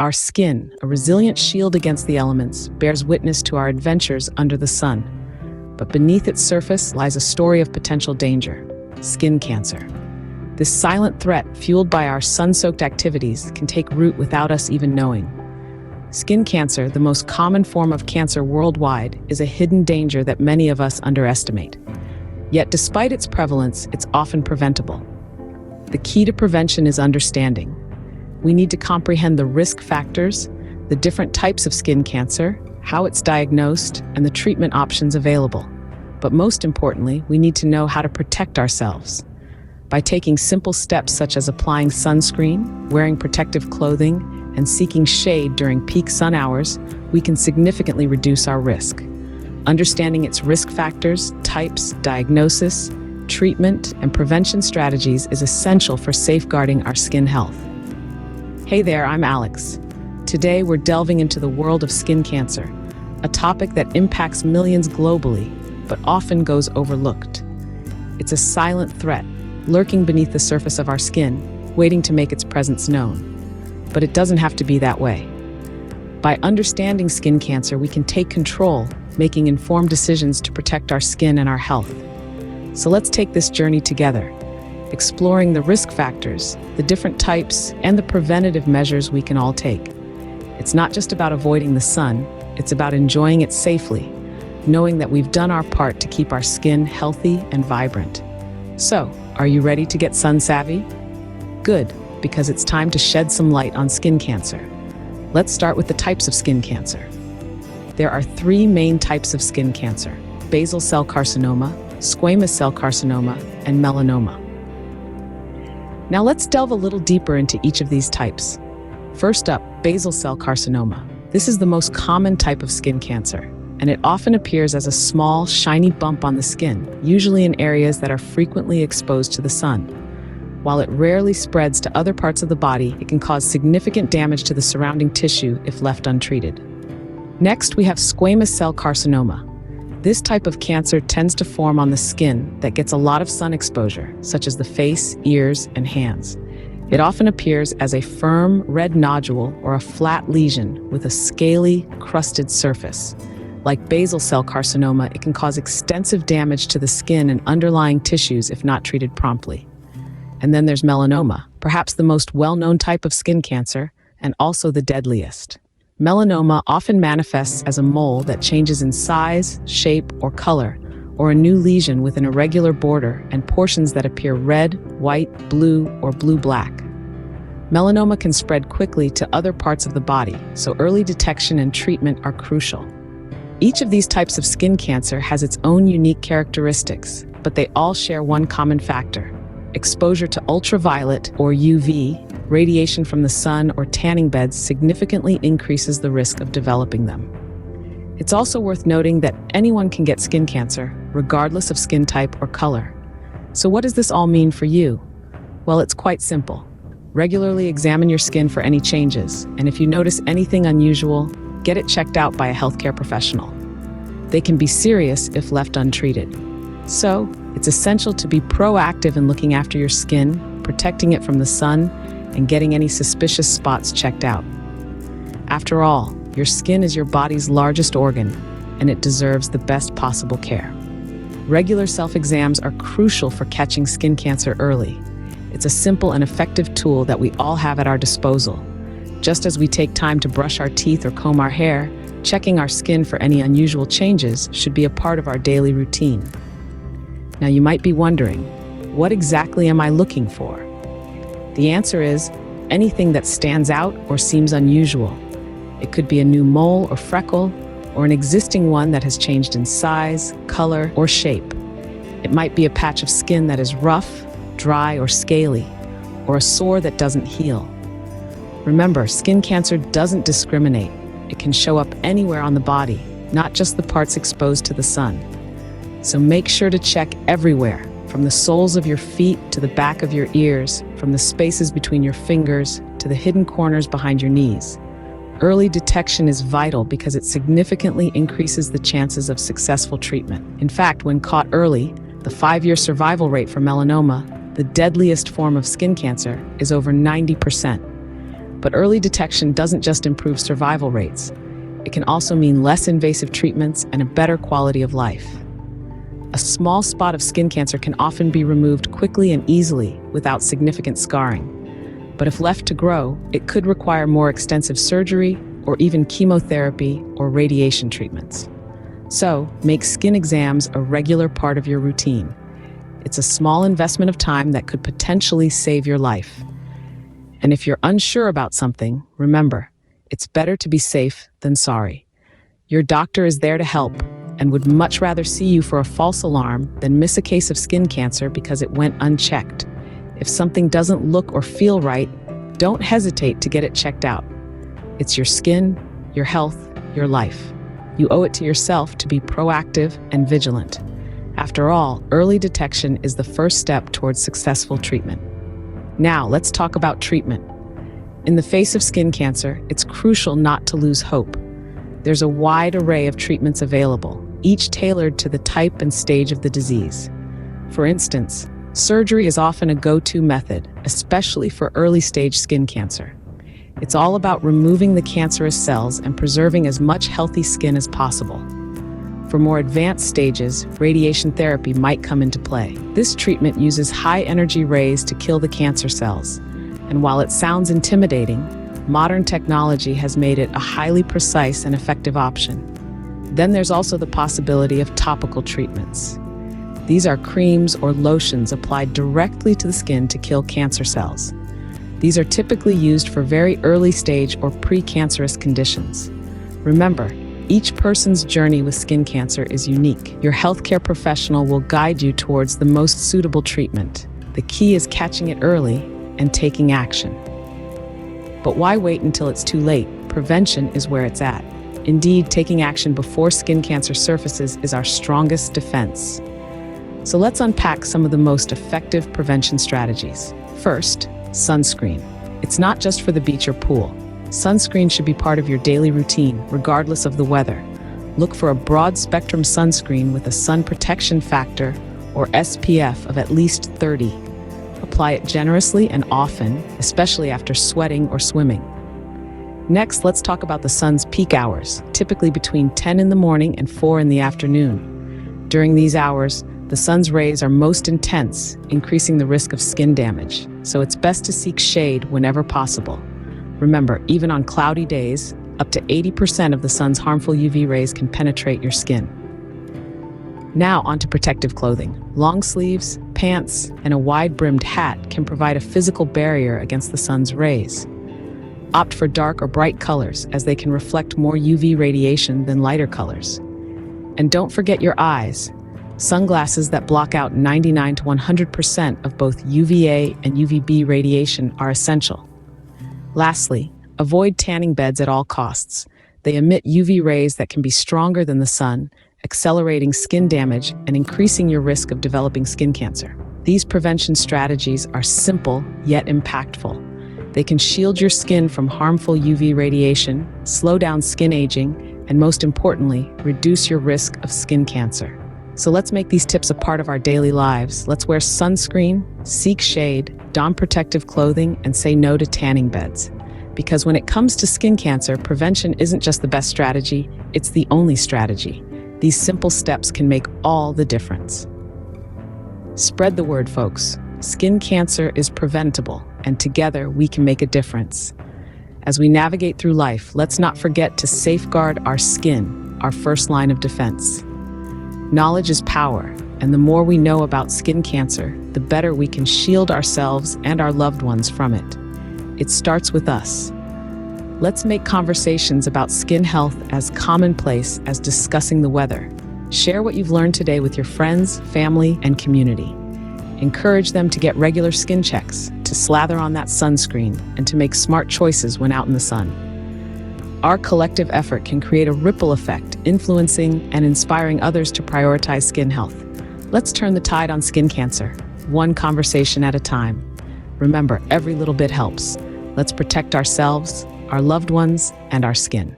Our skin, a resilient shield against the elements, bears witness to our adventures under the sun. But beneath its surface lies a story of potential danger: skin cancer. This silent threat, fueled by our sun-soaked activities, can take root without us even knowing. Skin cancer, the most common form of cancer worldwide, is a hidden danger that many of us underestimate. Yet despite its prevalence, it's often preventable. The key to prevention is understanding. We need to comprehend the risk factors, the different types of skin cancer, how it's diagnosed, and the treatment options available. But most importantly, we need to know how to protect ourselves. By taking simple steps such as applying sunscreen, wearing protective clothing, and seeking shade during peak sun hours, we can significantly reduce our risk. Understanding its risk factors, types, diagnosis, treatment, and prevention strategies is essential for safeguarding our skin health. Hey there, I'm Alex. Today we're delving into the world of skin cancer, a topic that impacts millions globally, but often goes overlooked. It's a silent threat, lurking beneath the surface of our skin, waiting to make its presence known. But it doesn't have to be that way. By understanding skin cancer, we can take control, making informed decisions to protect our skin and our health. So let's take this journey together, exploring the risk factors, the different types, and the preventative measures we can all take. It's not just about avoiding the sun, it's about enjoying it safely, knowing that we've done our part to keep our skin healthy and vibrant. So, are you ready to get sun savvy? Good, because it's time to shed some light on skin cancer. Let's start with the types of skin cancer. There are three main types of skin cancer: basal cell carcinoma, squamous cell carcinoma, and melanoma. Now let's delve a little deeper into each of these types. First up, basal cell carcinoma. This is the most common type of skin cancer, and it often appears as a small, shiny bump on the skin, usually in areas that are frequently exposed to the sun. While it rarely spreads to other parts of the body, it can cause significant damage to the surrounding tissue if left untreated. Next, we have squamous cell carcinoma. This type of cancer tends to form on the skin that gets a lot of sun exposure, such as the face, ears, and hands. It often appears as a firm red nodule or a flat lesion with a scaly, crusted surface. Like basal cell carcinoma, it can cause extensive damage to the skin and underlying tissues if not treated promptly. And then there's melanoma, perhaps the most well-known type of skin cancer, and also the deadliest. Melanoma often manifests as a mole that changes in size, shape, or color, or a new lesion with an irregular border and portions that appear red, white, blue, or blue-black. Melanoma can spread quickly to other parts of the body, so early detection and treatment are crucial. Each of these types of skin cancer has its own unique characteristics, but they all share one common factor: exposure to ultraviolet, or UV, radiation from the sun or tanning beds significantly increases the risk of developing them. It's also worth noting that anyone can get skin cancer, regardless of skin type or color. So what does this all mean for you? Well, it's quite simple. Regularly examine your skin for any changes, and if you notice anything unusual, get it checked out by a healthcare professional. They can be serious if left untreated. So, it's essential to be proactive in looking after your skin, protecting it from the sun, and getting any suspicious spots checked out. After all, your skin is your body's largest organ, and it deserves the best possible care. Regular self-exams are crucial for catching skin cancer early. It's a simple and effective tool that we all have at our disposal. Just as we take time to brush our teeth or comb our hair, checking our skin for any unusual changes should be a part of our daily routine. Now you might be wondering, what exactly am I looking for? The answer is anything that stands out or seems unusual. It could be a new mole or freckle, or an existing one that has changed in size, color, or shape. It might be a patch of skin that is rough, dry, or scaly, or a sore that doesn't heal. Remember, skin cancer doesn't discriminate. It can show up anywhere on the body, not just the parts exposed to the sun. So make sure to check everywhere, from the soles of your feet to the back of your ears, from the spaces between your fingers to the hidden corners behind your knees. Early detection is vital because it significantly increases the chances of successful treatment. In fact, when caught early, the 5-year survival rate for melanoma, the deadliest form of skin cancer, is over 90%. But early detection doesn't just improve survival rates. It can also mean less invasive treatments and a better quality of life. A small spot of skin cancer can often be removed quickly and easily without significant scarring. But if left to grow, it could require more extensive surgery or even chemotherapy or radiation treatments. So, make skin exams a regular part of your routine. It's a small investment of time that could potentially save your life. And if you're unsure about something, remember, it's better to be safe than sorry. Your doctor is there to help and would much rather see you for a false alarm than miss a case of skin cancer because it went unchecked. If something doesn't look or feel right, don't hesitate to get it checked out. It's your skin, your health, your life. You owe it to yourself to be proactive and vigilant. After all, early detection is the first step towards successful treatment. Now, let's talk about treatment. In the face of skin cancer, it's crucial not to lose hope. There's a wide array of treatments available, each tailored to the type and stage of the disease. For instance, surgery is often a go-to method, especially for early-stage skin cancer. It's all about removing the cancerous cells and preserving as much healthy skin as possible. For more advanced stages, radiation therapy might come into play. This treatment uses high-energy rays to kill the cancer cells. And while it sounds intimidating, modern technology has made it a highly precise and effective option. Then there's also the possibility of topical treatments. These are creams or lotions applied directly to the skin to kill cancer cells. These are typically used for very early stage or pre-cancerous conditions. Remember, each person's journey with skin cancer is unique. Your healthcare professional will guide you towards the most suitable treatment. The key is catching it early and taking action. But why wait until it's too late? Prevention is where it's at. Indeed, taking action before skin cancer surfaces is our strongest defense. So let's unpack some of the most effective prevention strategies. First, sunscreen. It's not just for the beach or pool. Sunscreen should be part of your daily routine, regardless of the weather. Look for a broad-spectrum sunscreen with a sun protection factor, or SPF, of at least 30. Apply it generously and often, especially after sweating or swimming. Next, let's talk about the sun's peak hours, typically between 10 in the morning and 4 in the afternoon. During these hours, the sun's rays are most intense, increasing the risk of skin damage, so it's best to seek shade whenever possible. Remember, even on cloudy days, up to 80% of the sun's harmful UV rays can penetrate your skin. Now onto protective clothing. Long sleeves, pants, and a wide-brimmed hat can provide a physical barrier against the sun's rays. Opt for dark or bright colors, as they can reflect more UV radiation than lighter colors. And don't forget your eyes. Sunglasses that block out 99 to 100% of both UVA and UVB radiation are essential. Lastly, avoid tanning beds at all costs. They emit UV rays that can be stronger than the sun, accelerating skin damage and increasing your risk of developing skin cancer. These prevention strategies are simple yet impactful. They can shield your skin from harmful UV radiation, slow down skin aging, and most importantly, reduce your risk of skin cancer. So let's make these tips a part of our daily lives. Let's wear sunscreen, seek shade, don protective clothing, and say no to tanning beds. Because when it comes to skin cancer, prevention isn't just the best strategy, it's the only strategy. These simple steps can make all the difference. Spread the word, folks. Skin cancer is preventable, and together we can make a difference. As we navigate through life, let's not forget to safeguard our skin, our first line of defense. Knowledge is power, and the more we know about skin cancer, the better we can shield ourselves and our loved ones from it. It starts with us. Let's make conversations about skin health as commonplace as discussing the weather. Share what you've learned today with your friends, family, and community. Encourage them to get regular skin checks, to slather on that sunscreen, and to make smart choices when out in the sun. Our collective effort can create a ripple effect, influencing and inspiring others to prioritize skin health. Let's turn the tide on skin cancer, one conversation at a time. Remember, every little bit helps. Let's protect ourselves, our loved ones, and our skin.